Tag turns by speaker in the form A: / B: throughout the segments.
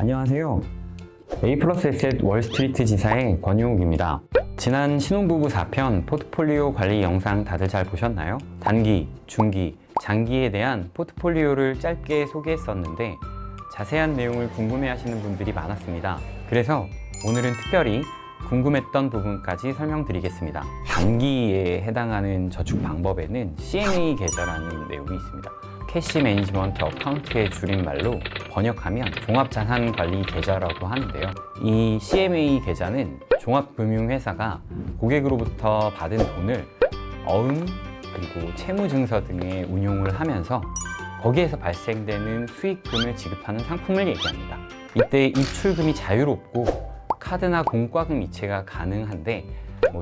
A: 안녕하세요. A+에셋 월스트리트 지사의 권용욱입니다. 지난 신혼부부 4편 포트폴리오 관리 영상 다들 잘 보셨나요? 단기, 중기, 장기에 대한 포트폴리오를 짧게 소개했었는데 자세한 내용을 궁금해하시는 분들이 많았습니다. 그래서 오늘은 특별히 궁금했던 부분까지 설명드리겠습니다. 단기에 해당하는 저축 방법에는 CMA 계좌라는 내용이 있습니다. 캐시 매니지먼트 어카운트의 줄임말로 번역하면 종합자산관리 계좌라고 하는데요. 이 CMA 계좌는 종합금융회사가 고객으로부터 받은 돈을 어음 그리고 채무증서 등에 운용을 하면서 거기에서 발생되는 수익금을 지급하는 상품을 얘기합니다. 이때 입출금이 자유롭고 카드나 공과금 이체가 가능한데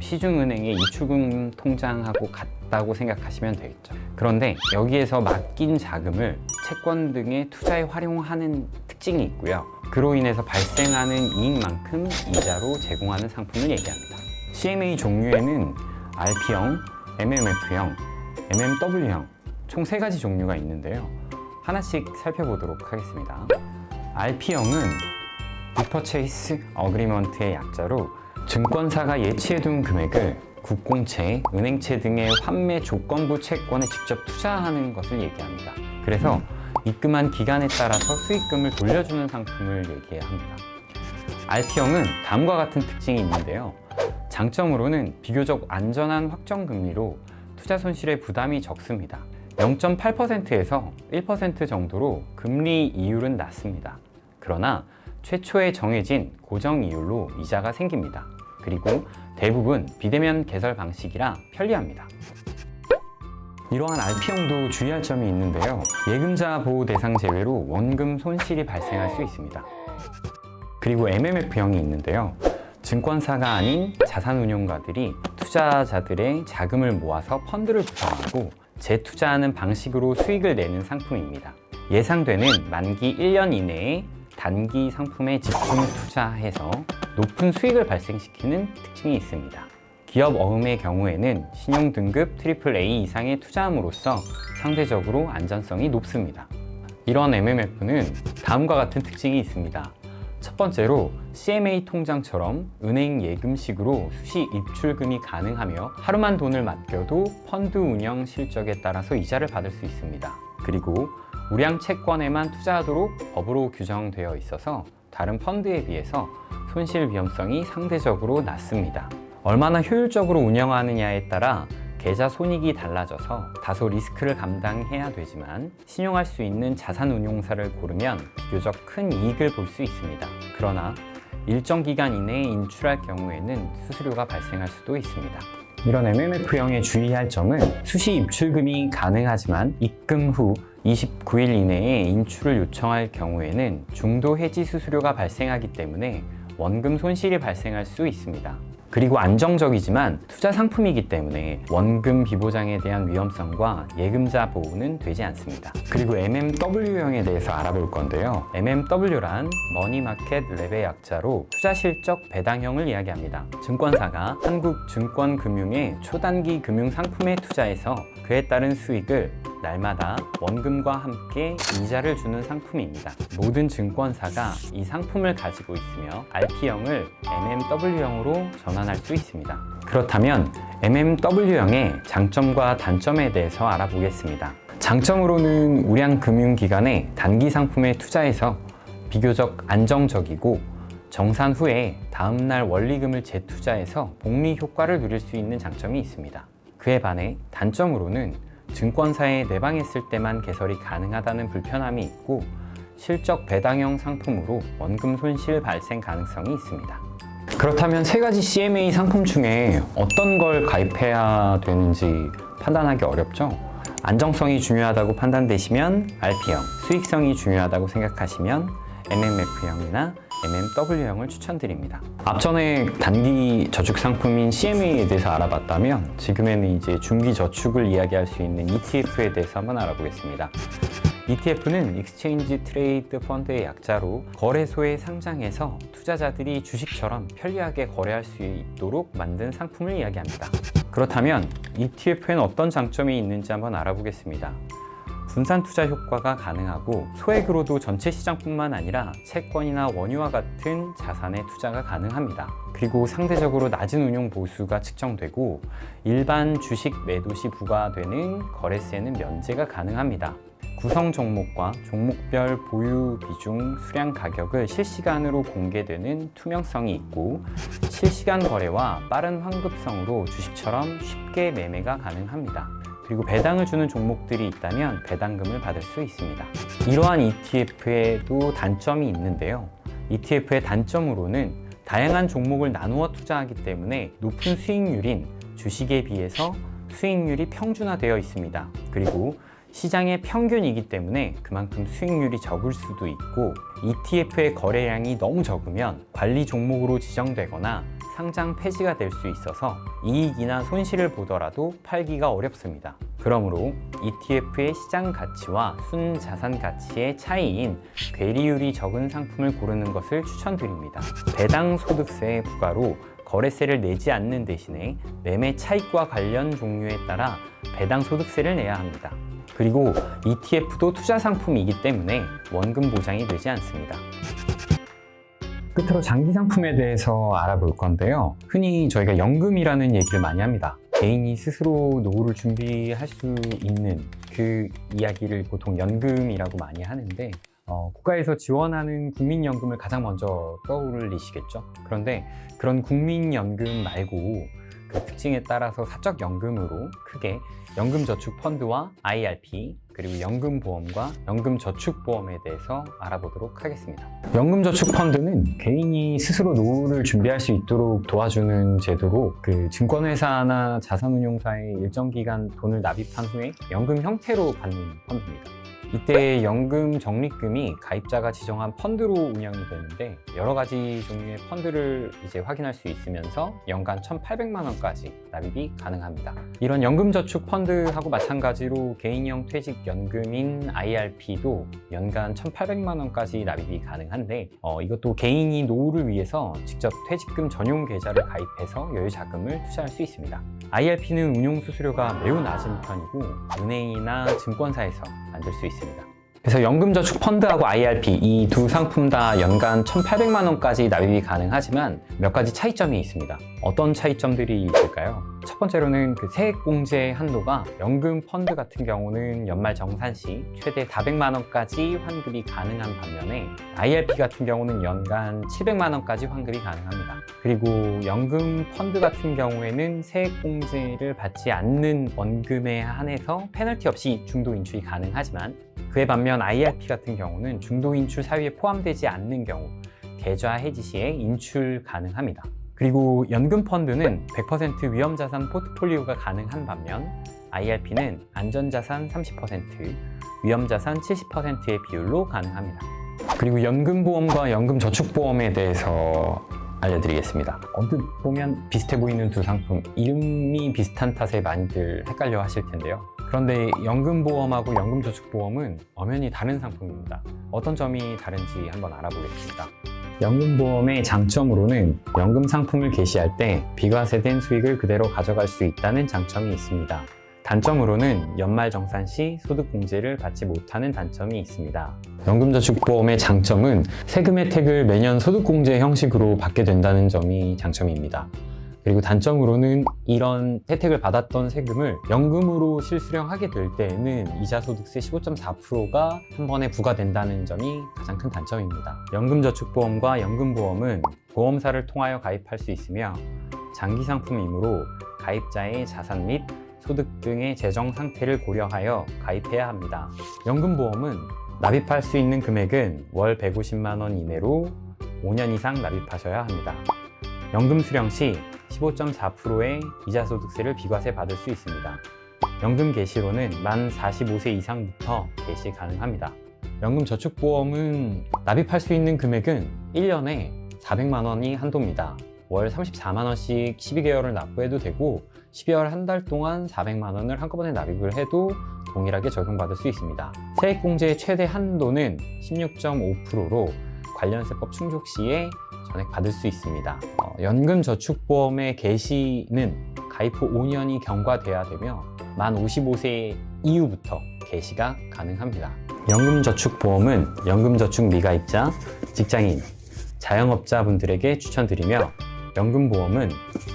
A: 시중은행의 입출금 통장하고 같다고 생각하시면 되겠죠. 그런데 여기에서 맡긴 자금을 채권 등의 투자에 활용하는 특징이 있고요. 그로 인해서 발생하는 이익만큼 이자로 제공하는 상품을 얘기합니다. CMA 종류에는 RP형, MMF형, MMW형 총 3가지 종류가 있는데요. 하나씩 살펴보도록 하겠습니다. RP형은 Repurchase Agreement의 약자로 증권사가 예치해둔 금액을 국공채, 은행채 등의 환매 조건부 채권에 직접 투자하는 것을 얘기합니다. 그래서 입금한 기간에 따라서 수익금을 돌려주는 상품을 얘기합니다. RP형은 다음과 같은 특징이 있는데요. 장점으로는 비교적 안전한 확정금리로 투자 손실의 부담이 적습니다. 0.8%에서 1% 정도로 금리 이율은 낮습니다. 그러나 최초에 정해진 고정 이율로 이자가 생깁니다. 그리고 대부분 비대면 개설 방식이라 편리합니다. 이러한 RP형도 주의할 점이 있는데요. 예금자 보호 대상 제외로 원금 손실이 발생할 수 있습니다. 그리고 MMF형이 있는데요. 증권사가 아닌 자산운용가들이 투자자들의 자금을 모아서 펀드를 구성하고 재투자하는 방식으로 수익을 내는 상품입니다. 예상되는 만기 1년 이내에 단기 상품에 집중 투자해서 높은 수익을 발생시키는 특징이 있습니다. 기업 어음의 경우에는 신용등급 AAA 이상에 투자함으로써 상대적으로 안전성이 높습니다. 이런 MMF는 다음과 같은 특징이 있습니다. 첫 번째로 CMA 통장처럼 은행 예금식으로 수시 입출금이 가능하며 하루만 돈을 맡겨도 펀드 운영 실적에 따라서 이자를 받을 수 있습니다. 그리고 우량 채권에만 투자하도록 법으로 규정되어 있어서 다른 펀드에 비해서 손실 위험성이 상대적으로 낮습니다. 얼마나 효율적으로 운영하느냐에 따라 계좌 손익이 달라져서 다소 리스크를 감당해야 되지만 신용할 수 있는 자산운용사를 고르면 비교적 큰 이익을 볼 수 있습니다. 그러나 일정 기간 이내에 인출할 경우에는 수수료가 발생할 수도 있습니다. 이런 MMF형에 주의할 점은 수시 입출금이 가능하지만 입금 후 29일 이내에 인출을 요청할 경우에는 중도 해지 수수료가 발생하기 때문에 원금 손실이 발생할 수 있습니다. 그리고 안정적이지만 투자 상품이기 때문에 원금 비보장에 대한 위험성과 예금자 보호는 되지 않습니다. 그리고 MMW형에 대해서 알아볼 건데요. MMW란 머니마켓 랩의 약자로 투자 실적 배당형을 이야기합니다. 증권사가 한국증권금융의 초단기 금융 상품에 투자해서 그에 따른 수익을 날마다 원금과 함께 이자를 주는 상품입니다. 모든 증권사가 이 상품을 가지고 있으며 RP형을 MMW형으로 전환할 수 있습니다. 그렇다면 MMW형의 장점과 단점에 대해서 알아보겠습니다. 장점으로는 우량 금융기관의 단기 상품에 투자해서 비교적 안정적이고 정산 후에 다음날 원리금을 재투자해서 복리 효과를 누릴 수 있는 장점이 있습니다. 그에 반해 단점으로는 증권사에 내방했을 때만 개설이 가능하다는 불편함이 있고 실적 배당형 상품으로 원금 손실 발생 가능성이 있습니다. 그렇다면 3가지 CMA 상품 중에 어떤 걸 가입해야 되는지 판단하기 어렵죠? 안정성이 중요하다고 판단되시면 RP형, 수익성이 중요하다고 생각하시면 MMF형이나 MMW형을 추천드립니다. 앞전에 단기 저축 상품인 CMA에 대해서 알아봤다면 지금에는 이제 중기 저축을 이야기할 수 있는 ETF에 대해서 한번 알아보겠습니다. ETF는 익스체인지 트레이드 펀드의 약자로 거래소에 상장해서 투자자들이 주식처럼 편리하게 거래할 수 있도록 만든 상품을 이야기합니다. 그렇다면 ETF에는 어떤 장점이 있는지 한번 알아보겠습니다. 분산 투자 효과가 가능하고 소액으로도 전체 시장뿐만 아니라 채권이나 원유와 같은 자산에 투자가 가능합니다. 그리고 상대적으로 낮은 운용 보수가 측정되고 일반 주식 매도 시 부과되는 거래세는 면제가 가능합니다. 구성 종목과 종목별 보유 비중, 수량 가격을 실시간으로 공개되는 투명성이 있고 실시간 거래와 빠른 환급성으로 주식처럼 쉽게 매매가 가능합니다. 그리고 배당을 주는 종목들이 있다면 배당금을 받을 수 있습니다. 이러한 ETF에도 단점이 있는데요. ETF의 단점으로는 다양한 종목을 나누어 투자하기 때문에 높은 수익률인 주식에 비해서 수익률이 평준화되어 있습니다. 그리고 시장의 평균이기 때문에 그만큼 수익률이 적을 수도 있고 ETF의 거래량이 너무 적으면 관리 종목으로 지정되거나 상장 폐지가 될 수 있어서 이익이나 손실을 보더라도 팔기가 어렵습니다. 그러므로 ETF의 시장 가치와 순자산 가치의 차이인 괴리율이 적은 상품을 고르는 것을 추천드립니다. 배당 소득세 부과로 거래세를 내지 않는 대신에 매매 차익과 관련 종류에 따라 배당 소득세를 내야 합니다. 그리고 ETF도 투자 상품이기 때문에 원금 보장이 되지 않습니다. 끝으로 장기 상품에 대해서 알아볼 건데요. 흔히 저희가 연금이라는 얘기를 많이 합니다. 개인이 스스로 노후를 준비할 수 있는 그 이야기를 보통 연금이라고 많이 하는데 국가에서 지원하는 국민연금을 가장 먼저 떠올리시겠죠. 그런데 그런 국민연금 말고 그 특징에 따라서 사적연금으로 크게 연금저축펀드와 IRP 그리고 연금보험과 연금저축보험에 대해서 알아보도록 하겠습니다. 연금저축펀드는 개인이 스스로 노후를 준비할 수 있도록 도와주는 제도로 그 증권회사나 자산운용사에 일정 기간 돈을 납입한 후에 연금 형태로 받는 펀드입니다. 이때 연금 적립금이 가입자가 지정한 펀드로 운영이 되는데 여러 가지 종류의 펀드를 이제 확인할 수 있으면서 연간 1,800만 원까지 납입이 가능합니다. 이런 연금저축 펀드하고 마찬가지로 개인형 퇴직연금인 IRP도 연간 1,800만 원까지 납입이 가능한데 이것도 개인이 노후를 위해서 직접 퇴직금 전용 계좌를 가입해서 여유 자금을 투자할 수 있습니다. IRP는 운용 수수료가 매우 낮은 편이고 은행이나 증권사에서 만들 수 있습니다. 그래서 연금저축펀드하고 IRP 이 두 상품 다 연간 1,800만 원까지 납입이 가능하지만 몇 가지 차이점이 있습니다. 어떤 차이점들이 있을까요? 첫 번째로는 그 세액공제 한도가 연금 펀드 같은 경우는 연말 정산 시 최대 400만 원까지 환급이 가능한 반면에 IRP 같은 경우는 연간 700만 원까지 환급이 가능합니다. 그리고 연금 펀드 같은 경우에는 세액공제를 받지 않는 원금에 한해서 페널티 없이 중도 인출이 가능하지만 그에 반면 IRP 같은 경우는 중도 인출 사유에 포함되지 않는 경우 계좌 해지 시에 인출 가능합니다. 그리고 연금 펀드는 100% 위험자산 포트폴리오가 가능한 반면 IRP는 안전자산 30%, 위험자산 70%의 비율로 가능합니다. 그리고 연금보험과 연금저축보험에 대해서 알려드리겠습니다. 언뜻 보면 비슷해 보이는 두 상품, 이름이 비슷한 탓에 많이들 헷갈려 하실 텐데요. 그런데 연금보험하고 연금저축보험은 엄연히 다른 상품입니다. 어떤 점이 다른지 한번 알아보겠습니다. 연금보험의 장점으로는 연금 상품을 개시할 때 비과세된 수익을 그대로 가져갈 수 있다는 장점이 있습니다. 단점으로는 연말정산 시 소득공제를 받지 못하는 단점이 있습니다. 연금저축보험의 장점은 세금 혜택을 매년 소득공제 형식으로 받게 된다는 점이 장점입니다. 그리고 단점으로는 이런 혜택을 받았던 세금을 연금으로 실수령하게 될 때에는 이자소득세 15.4%가 한 번에 부과된다는 점이 가장 큰 단점입니다. 연금저축보험과 연금보험은 보험사를 통하여 가입할 수 있으며 장기 상품이므로 가입자의 자산 및 소득 등의 재정 상태를 고려하여 가입해야 합니다. 연금보험은 납입할 수 있는 금액은 월 150만 원 이내로 5년 이상 납입하셔야 합니다. 연금 수령 시 15.4%의 이자소득세를 비과세 받을 수 있습니다. 연금 개시로는 만 45세 이상부터 개시 가능합니다. 연금저축보험은 납입할 수 있는 금액은 1년에 400만 원이 한도입니다. 월 34만 원씩 12개월을 납부해도 되고 12월 한 달 동안 400만 원을 한꺼번에 납입을 해도 동일하게 적용받을 수 있습니다. 세액공제의 최대 한도는 16.5%로 관련세법 충족 시에 전액받을 수 있습니다. 연금저축보험의 개시는 가입 후 5년이 경과돼야 되며 만 55세 이후부터 개시가 가능합니다. 연금저축보험은 연금저축 미가입자, 직장인, 자영업자분들에게 추천드리며 연금보험은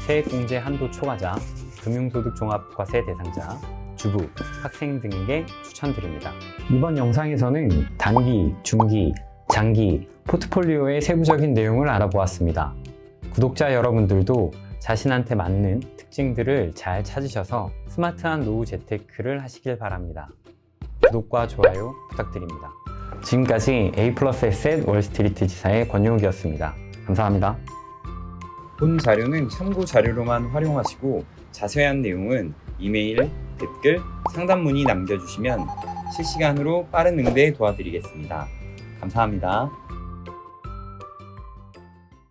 A: 세액공제 한도 초과자, 금융소득종합과세 대상자, 주부, 학생 등에게 추천드립니다. 이번 영상에서는 단기, 중기, 장기, 포트폴리오의 세부적인 내용을 알아보았습니다. 구독자 여러분들도 자신한테 맞는 특징들을 잘 찾으셔서 스마트한 노후 재테크를 하시길 바랍니다. 구독과 좋아요 부탁드립니다. 지금까지 A+에셋 월스트리트 지사의 권용욱이었습니다. 감사합니다.
B: 본 자료는 참고 자료로만 활용하시고 자세한 내용은 이메일, 댓글, 상담 문의 남겨주시면 실시간으로 빠른 응대 도와드리겠습니다. 감사합니다.